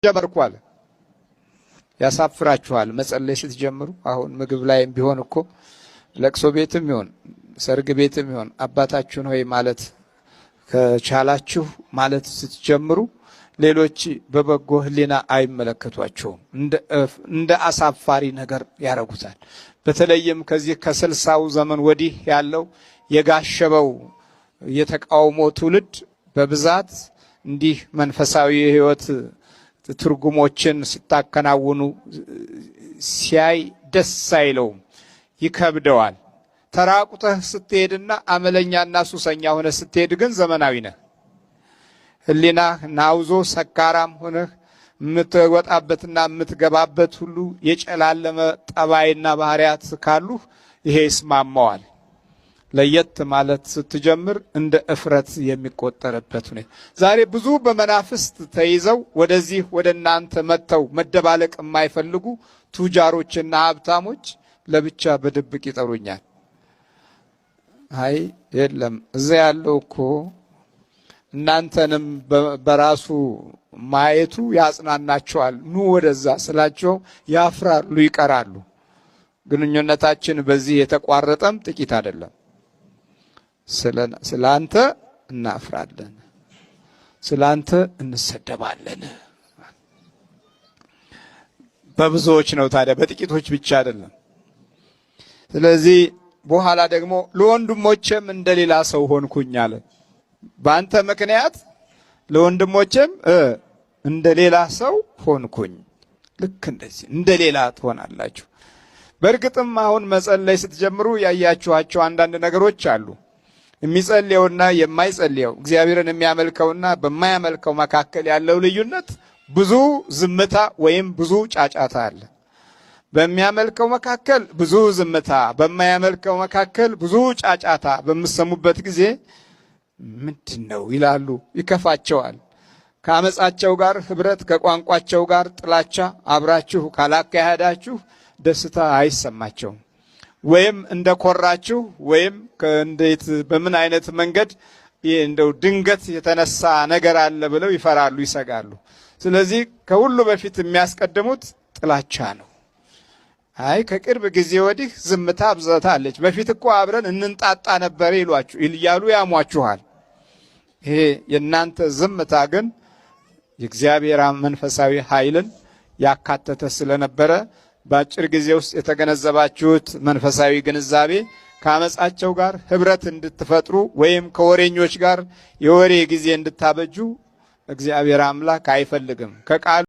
ጀመርኳል ያሳፍራችኋል መጸለይ ስትጀምሩ። አሁን ምግብ ላይም ቢሆን እኮ ለቅሶ ቤትም ይሁን ሰርግ ቤትም ይሁን አባታችሁን ሆይ ማለት ከቻላችሁ ማለት ስትጀምሩ ሌሎች በበጎ ሕሊና አይመለከቷቸውም። እንደ አሳፋሪ ነገር ያረጉታል። በተለይም ከዚህ ከ60ው ዘመን ወዲህ ያለው የጋሸበው የተቃውሞ ትውልድ በብዛት እንዲህ መንፈሳዊ ሕይወት ትርጉሞችን ስታከናውኑ ሲያይ ደስ አይለውም፣ ይከብደዋል። ተራቁተህ ስትሄድና አመለኛና ሱሰኛ ሆነህ ስትሄድ ግን ዘመናዊ ነህ። ሕሊናህ ናውዞ ሰካራም ሆነህ የምትወጣበትና የምትገባበት ሁሉ የጨላለመ ጠባይና ባህሪያት ካሉህ ይሄ ይስማማዋል። ለየት ማለት ስትጀምር እንደ እፍረት የሚቆጠርበት ሁኔታ። ዛሬ ብዙ በመናፍስት ተይዘው ወደዚህ ወደ እናንተ መጥተው መደባለቅ የማይፈልጉ ቱጃሮችና ሀብታሞች ለብቻ በድብቅ ይጠሩኛል። አይ የለም እዚያ ያለው እኮ እናንተንም በራሱ ማየቱ ያጽናናቸዋል፣ ኑ ወደዛ ስላቸው ያፍራሉ፣ ይቀራሉ። ግንኙነታችን በዚህ የተቋረጠም ጥቂት አይደለም። ስላንተ እናፍራለን፣ ስላንተ እንሰደባለን። በብዙዎች ነው ታዲያ፣ በጥቂቶች ብቻ አይደለም። ስለዚህ በኋላ ደግሞ ለወንድሞቼም እንደሌላ ሰው ሆንኩኝ አለ። በአንተ ምክንያት ለወንድሞቼም እንደሌላ ሰው ሆንኩኝ። ልክ እንደዚህ እንደሌላ ትሆናላችሁ። በእርግጥም አሁን መጸለይ ስትጀምሩ ያያችኋቸው አንዳንድ ነገሮች አሉ። የሚጸልየውና የማይጸልየው እግዚአብሔርን የሚያመልከውና በማያመልከው መካከል ያለው ልዩነት ብዙ ዝምታ ወይም ብዙ ጫጫታ አለ። በሚያመልከው መካከል ብዙ ዝምታ፣ በማያመልከው መካከል ብዙ ጫጫታ በምሰሙበት ጊዜ ምንድነው ይላሉ፣ ይከፋቸዋል። ከአመጻቸው ጋር ህብረት፣ ከቋንቋቸው ጋር ጥላቻ አብራችሁ ካላካሄዳችሁ ደስታ አይሰማቸውም። ወይም እንደኮራችሁ ወይም እንዴት በምን አይነት መንገድ እንደው ድንገት የተነሳ ነገር አለ ብለው ይፈራሉ፣ ይሰጋሉ። ስለዚህ ከሁሉ በፊት የሚያስቀድሙት ጥላቻ ነው። አይ ከቅርብ ጊዜ ወዲህ ዝምታ አብዝታለች፣ በፊት እኮ አብረን እንንጣጣ ነበር ይላሉ፣ ያሟችኋል። ይሄ የእናንተ ዝምታ ግን የእግዚአብሔር መንፈሳዊ ኃይልን ያካተተ ስለነበረ በአጭር ጊዜ ውስጥ የተገነዘባችሁት መንፈሳዊ ግንዛቤ ከአመጻቸው ጋር ህብረት እንድትፈጥሩ ወይም ከወሬኞች ጋር የወሬ ጊዜ እንድታበጁ እግዚአብሔር አምላክ አይፈልግም። ከቃሉ